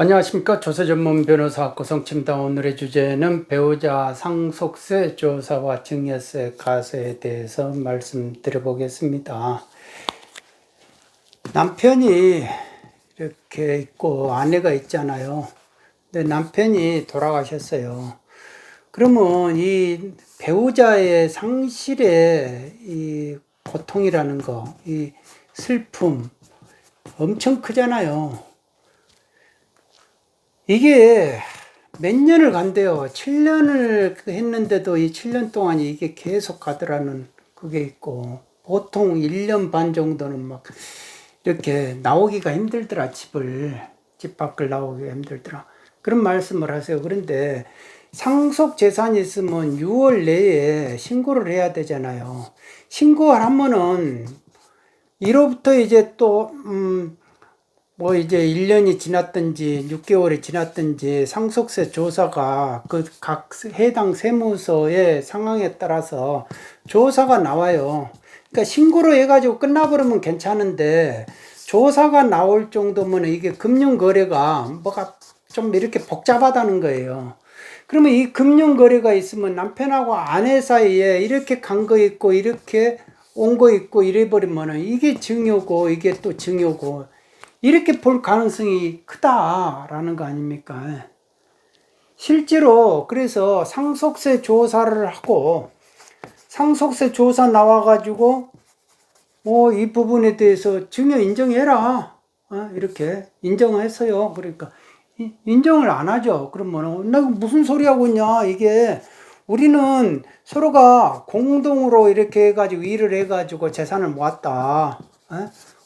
안녕하십니까. 조세전문 변호사 고성침다. 오늘의 주제는 배우자 상속세 조사와 증여세 과세에 대해서 말씀드려 보겠습니다. 남편이 이렇게 있고 아내가 있잖아요. 근데 남편이 돌아가셨어요. 그러면 이 배우자의 상실의 이 고통이라는 거, 이 슬픔 엄청 크잖아요. 이게 몇 년을 간대요. 7년을 했는데도 이 7년 동안 이게 계속 가더라는 그게 있고, 보통 1년 반 정도는 막 이렇게 나오기가 힘들더라, 집 밖을 나오기가 힘들더라. 그런 말씀을 하세요. 그런데 상속 재산이 있으면 6월 내에 신고를 해야 되잖아요. 신고를 하면은 1호부터 이제 또, 이제 1년이 지났든지 6개월이 지났든지 상속세 조사가 그 각 해당 세무서의 상황에 따라서 조사가 나와요. 그러니까 신고로 해가지고 끝나버리면 괜찮은데 조사가 나올 정도면 이게 금융거래가 뭐가 좀 이렇게 복잡하다는 거예요. 그러면 이 금융거래가 있으면 남편하고 아내 사이에 이렇게 간 거 있고 이렇게 온 거 있고 이래버리면 이게 증여고 이게 또 증여고 이렇게 볼 가능성이 크다라는 거 아닙니까? 실제로 그래서 상속세 조사를 하고 상속세 조사 나와가지고 이 부분에 대해서 증여 인정해라 이렇게 인정을 했어요. 그러니까 인정을 안 하죠. 그러면 나 무슨 소리 하고 있냐. 이게 우리는 서로가 공동으로 이렇게 해가지고 일을 해가지고 재산을 모았다.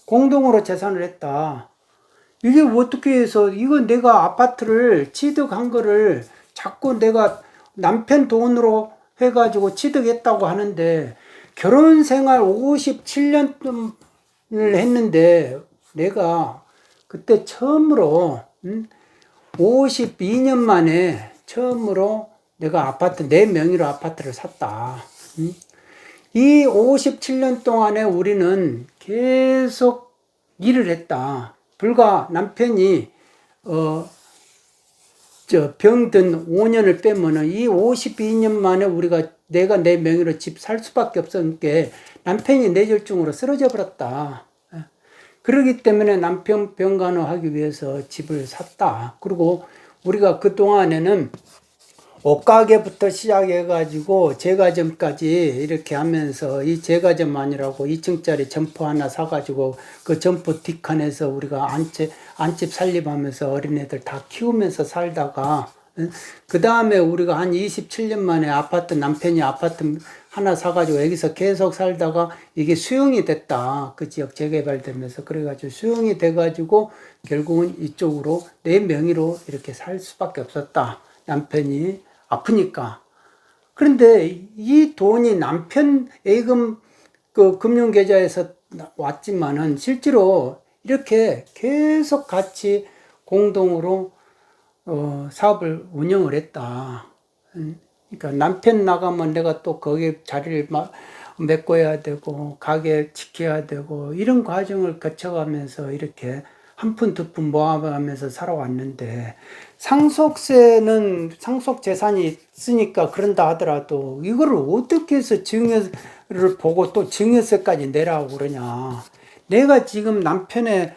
공동으로 재산을 했다. 이게 어떻게 해서 이거 내가 아파트를 취득한 거를 자꾸 내가 남편 돈으로 해가지고 취득했다고 하는데 결혼 생활 57년을 했는데 내가 그때 처음으로 52년 만에 처음으로 내가 아파트 내 명의로 아파트를 샀다. 이 57년 동안에 우리는 계속 일을 했다. 불과 남편이 병든 5년을 빼면은 이 52년 만에 내가 내 명의로 집 살 수밖에 없었으니까 남편이 뇌졸중으로 쓰러져 버렸다. 그러기 때문에 남편 병간호하기 위해서 집을 샀다. 그리고 우리가 그 동안에는 옷가게부터 시작해가지고 제과점까지 이렇게 하면서 이 제과점 아니라고 2층짜리 점포 하나 사가지고 그 점포 뒷칸에서 우리가 안집 살림하면서 어린애들 다 키우면서 살다가 그 다음에 우리가 한 27년 만에 남편이 아파트 하나 사가지고 여기서 계속 살다가 이게 수용이 됐다. 그 지역 재개발되면서 그래가지고 수용이 돼가지고 결국은 이쪽으로 내 명의로 이렇게 살 수밖에 없었다. 남편이 아프니까. 그런데 이 돈이 남편 예금 그 금융계좌에서 왔지만은 실제로 이렇게 계속 같이 공동으로 사업을 운영을 했다. 그러니까 남편 나가면 내가 또 거기에 자리를 메꿔야 되고 가게 지켜야 되고 이런 과정을 거쳐가면서 이렇게 한 푼 두 푼 모아가면서 살아왔는데 상속세는 상속 재산이 있으니까 그런다 하더라도 이거를 어떻게 해서 증여를 보고 또 증여세까지 내라고 그러냐. 내가 지금 남편의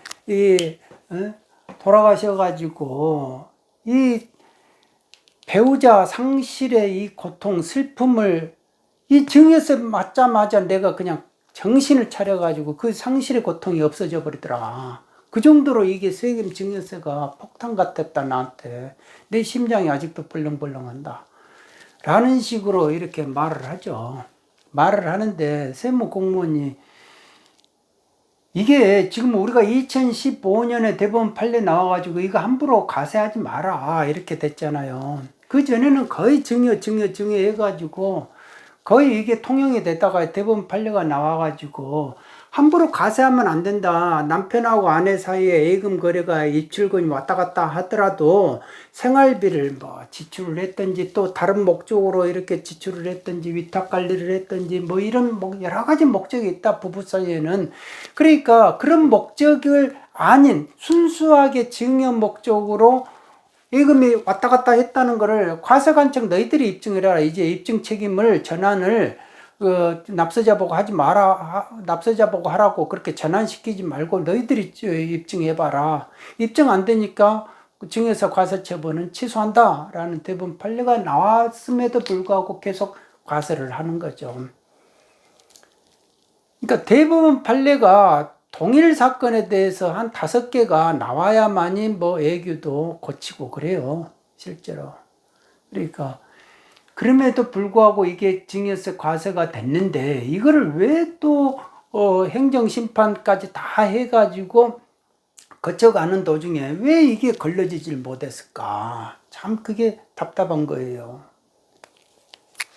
돌아가셔가지고 이 배우자 상실의 이 고통 슬픔을 이 증여세 맞자마자 내가 그냥 정신을 차려가지고 그 상실의 고통이 없어져 버리더라. 그 정도로 이게 세금 증여세가 폭탄 같았다 나한테. 내 심장이 아직도 벌렁벌렁한다 라는 식으로 이렇게 말을 하죠. 말을 하는데 세무 공무원이 이게 지금 우리가 2015년에 대법원 판례 나와가지고 이거 함부로 가세하지 마라 이렇게 됐잖아요. 그 전에는 거의 증여 해가지고 거의 이게 통용이 되다가 대법원 판례가 나와가지고 함부로 가세하면 안 된다. 남편하고 아내 사이에 예금 거래가 입출금이 왔다 갔다 하더라도 생활비를 지출을 했든지 또 다른 목적으로 이렇게 지출을 했든지 위탁 관리를 했든지 이런 여러 가지 목적이 있다. 부부 사이에는. 그러니까 그런 목적을 아닌 순수하게 증여 목적으로 예금이 왔다 갔다 했다는 거를 과세관청 너희들이 입증을 해라. 이제 입증 책임을 전환을 납세자 보고 하지 마라. 납세자 보고 하라고 그렇게 전환시키지 말고 너희들이 입증해봐라. 입증 안 되니까 증여세 과세처분은 취소한다라는 대부분 판례가 나왔음에도 불구하고 계속 과세를 하는 거죠. 그러니까 대부분 판례가 동일 사건에 대해서 한 5개가 나와야만이 뭐 애교도 고치고 그래요. 실제로. 그러니까 그럼에도 불구하고 이게 증여세 과세가 됐는데 이거를 왜 또 행정심판까지 다 해가지고 거쳐가는 도중에 왜 이게 걸러지질 못했을까? 참 그게 답답한 거예요.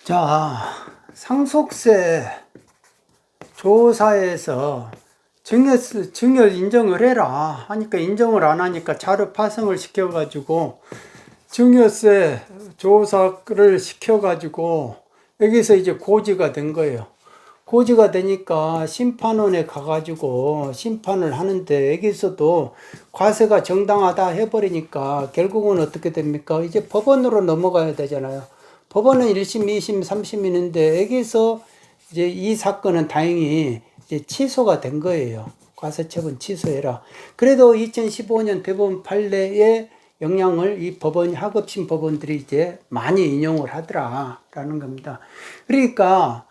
자, 상속세 조사에서 증여 인정을 해라 하니까 인정을 안 하니까 자료 파송을 시켜가지고 증여세 조사를 시켜가지고 여기서 이제 고지가 된 거예요. 고지가 되니까 심판원에 가가지고 심판을 하는데 여기서도 과세가 정당하다 해버리니까 결국은 어떻게 됩니까? 이제 법원으로 넘어가야 되잖아요. 법원은 1심, 2심, 3심 있는데 여기서 이제 이 사건은 다행히 이제 취소가 된 거예요. 과세처분 취소해라. 그래도 2015년 대법원 판례의 영향을 이 법원, 하급심 법원들이 이제 많이 인용을 하더라라는 겁니다. 그러니까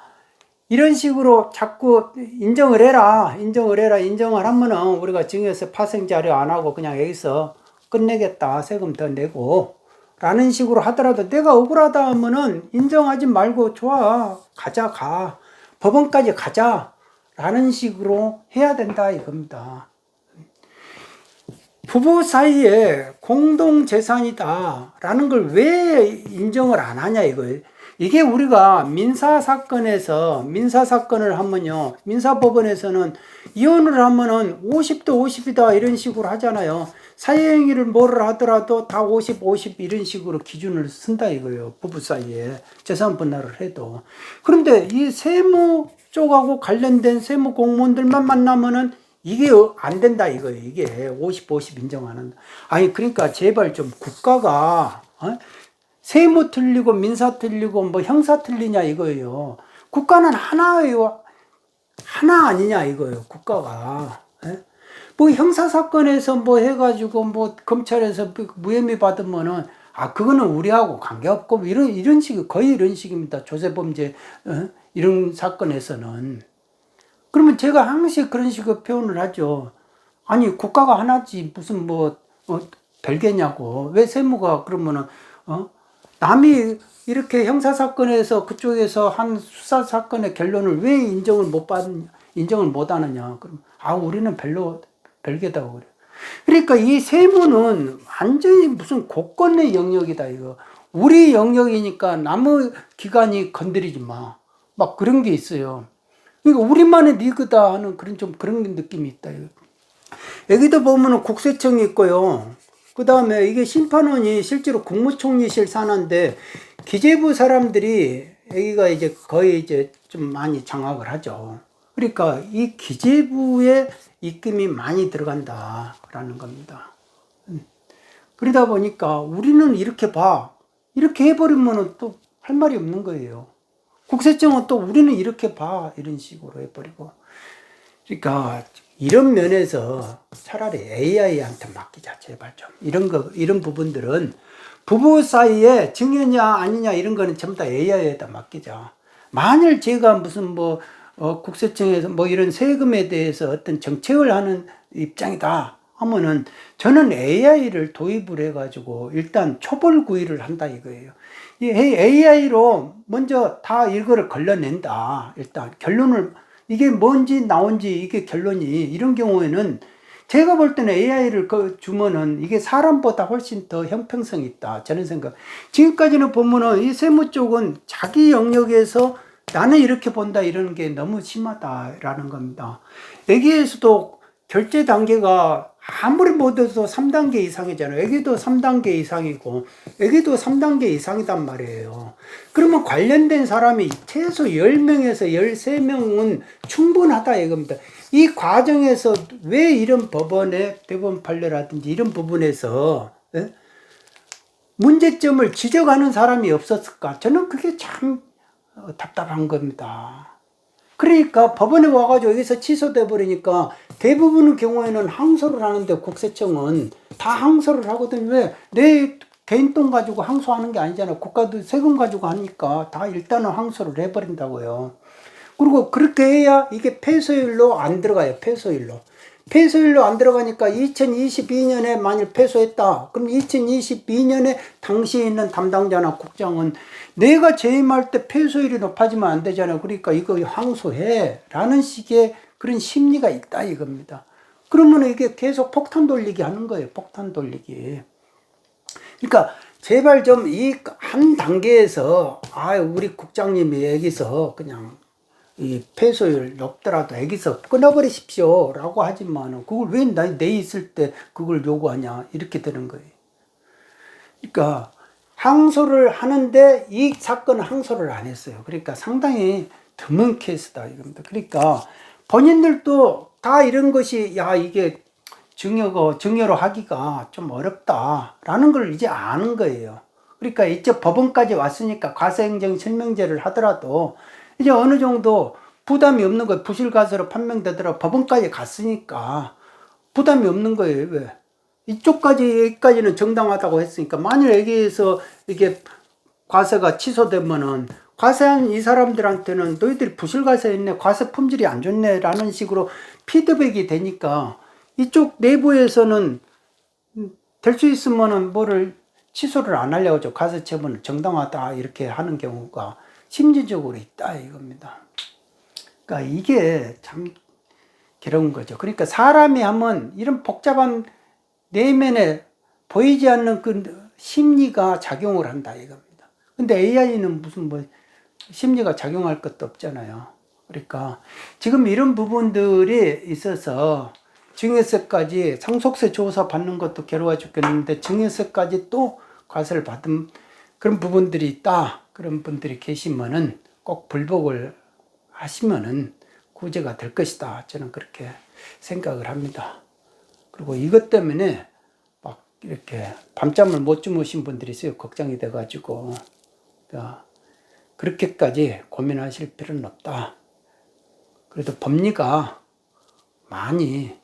이런 식으로 자꾸 인정을 해라, 인정을 하면은 우리가 증여세 파생 자료 안 하고 그냥 여기서 끝내겠다, 세금 더 내고 라는 식으로 하더라도 내가 억울하다 하면은 인정하지 말고 좋아, 가. 법원까지 가자 라는 식으로 해야 된다 이겁니다. 부부 사이에 공동재산이다 라는 걸 왜 인정을 안 하냐 이거예요. 이게 우리가 민사사건을 하면요, 민사법원에서는 이혼을 하면은 50대 50이다 이런 식으로 하잖아요. 사회행위를 뭐를 하더라도 다 50, 50 이런 식으로 기준을 쓴다 이거예요. 부부 사이에 재산 분할을 해도. 그런데 이 세무 쪽하고 관련된 세무 공무원들만 만나면은 이게 안 된다 이거예요. 이게 50, 50 인정 안 한다. 아니 그러니까 제발 좀 국가가 세무 틀리고 민사 틀리고 뭐 형사 틀리냐 이거예요. 국가는 하나예요. 하나 아니냐 이거예요. 국가가. 뭐 형사사건에서 뭐 해가지고 뭐 검찰에서 무혐의 받으면은 그거는 우리하고 관계없고 이런 식 거의 이런 식입니다. 조세범죄 이런 사건에서는. 그러면 제가 항상 그런 식으로 표현을 하죠. 아니 국가가 하나지 무슨 뭐 별개냐고. 왜 세무가 그러면은 남이 이렇게 형사사건에서 그쪽에서 한 수사사건의 결론을 왜 인정을 못 하느냐. 그럼 우리는 별개다고 그래. 그러니까 이 세무는 완전히 무슨 고권의 영역이다 이거. 우리 영역이니까 남의 기관이 건드리지 마. 막 그런 게 있어요. 그러니까 우리만의 리그다 하는 그런 느낌이 있다 이거. 여기도 보면은 국세청이 있고요. 그 다음에 이게 심판원이 실제로 국무총리실 산하인데 기재부 사람들이 여기가 이제 거의 이제 좀 많이 장악을 하죠. 그러니까 이 기재부에 입김이 많이 들어간다라는 겁니다. 그러다 보니까 우리는 이렇게 이렇게 해버리면 또 할 말이 없는 거예요. 국세청은 또 우리는 이렇게 이런 식으로 해버리고. 그러니까 이런 면에서 차라리 AI한테 맡기자 제발 좀. 이런 부분들은 부부 사이에 증여냐 아니냐 이런 거는 전부 다 AI에다 맡기자. 만일 제가 무슨 국세청에서 이런 세금에 대해서 어떤 정책을 하는 입장이다 하면은 저는 AI를 도입을 해가지고 일단 초벌 구의를 한다 이거예요. 이 AI로 먼저 다 이거를 걸러낸다. 일단 결론을 이게 뭔지 나온지 이게 결론이 이런 경우에는 제가 볼 때는 AI를 주면은 이게 사람보다 훨씬 더 형평성이 있다. 저는 생각. 지금까지는 보면은 이 세무 쪽은 자기 영역에서 나는 이렇게 본다 이러는 게 너무 심하다라는 겁니다. 여기에서도 결제 단계가 아무리 못해도 3단계 이상이잖아요. 여기도 3단계 이상이고 여기도 3단계 이상이단 말이에요. 그러면 관련된 사람이 최소 10명에서 13명은 충분하다 이겁니다. 이 과정에서 왜 이런 법원의 대법원 판례라든지 이런 부분에서 예? 문제점을 지적하는 사람이 없었을까? 저는 그게 참 답답한 겁니다. 그러니까 법원에 와가지고 여기서 취소돼 버리니까 대부분의 경우에는 항소를 하는데 국세청은 다 항소를 하거든. 왜? 내 개인 돈 가지고 항소하는 게 아니잖아. 국가도 세금 가지고 하니까 다 일단은 항소를 해버린다고요. 그리고 그렇게 해야 이게 패소일로 안 들어가요. 패소일로. 패소일로 안 들어가니까 2022년에 만일 패소했다. 그럼 2022년에 당시에 있는 담당자나 국장은 내가 재임할 때 패소일이 높아지면 안 되잖아요. 그러니까 이거 항소해. 라는 식의 그런 심리가 있다 이겁니다. 그러면 이게 계속 폭탄 돌리기 하는 거예요. 폭탄 돌리기. 그러니까 제발 좀 이 한 단계에서 우리 국장님이 여기서 그냥 이 패소율 높더라도 여기서 끊어버리십시오 라고 하지만 그걸 왜 내 있을 때 그걸 요구하냐 이렇게 되는 거예요. 그러니까 항소를 하는데 이 사건은 항소를 안 했어요. 그러니까 상당히 드문 케이스다 이겁니다. 그러니까 본인들도 다 이런 것이 이게 증여로 하기가 좀 어렵다라는 걸 이제 아는 거예요. 그러니까 이제 법원까지 왔으니까 과세행정 실명제를 하더라도 이제 어느 정도 부담이 없는 거예요. 부실과세로 판명되더라도 법원까지 갔으니까 부담이 없는 거예요. 왜? 여기까지는 정당하다고 했으니까 만일 여기에서 이게 과세가 취소되면은 과세한 이 사람들한테는 너희들이 부실과세 했네, 과세 품질이 안 좋네 라는 식으로 피드백이 되니까 이쪽 내부에서는 될 수 있으면은 뭐를 취소를 안 하려고 하죠. 과세 처분을 정당하다 이렇게 하는 경우가 심리적으로 있다 이겁니다. 그러니까 이게 참 괴로운 거죠. 그러니까 사람이 하면 이런 복잡한 내면에 보이지 않는 그 심리가 작용을 한다 이겁니다. 근데 AI는 무슨 심리가 작용할 것도 없잖아요. 그러니까 지금 이런 부분들이 있어서 증여세까지 상속세 조사 받는 것도 괴로워 죽겠는데 증여세까지 또 과세를 받은 그런 부분들이 있다. 그런 분들이 계시면은 꼭 불복을 하시면은 구제가 될 것이다. 저는 그렇게 생각을 합니다. 그리고 이것 때문에 막 이렇게 밤잠을 못 주무신 분들이 있어요. 걱정이 돼가지고. 그러니까 그렇게까지 고민하실 필요는 없다. 그래도 법리가 많이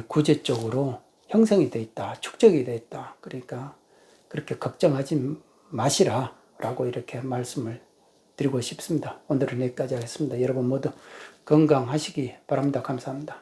구제 쪽으로 형성이 돼 있다. 축적이 돼 있다. 그러니까 그렇게 걱정하지 마시라 라고 이렇게 말씀을 드리고 싶습니다. 오늘은 여기까지 하겠습니다. 여러분 모두 건강하시기 바랍니다. 감사합니다.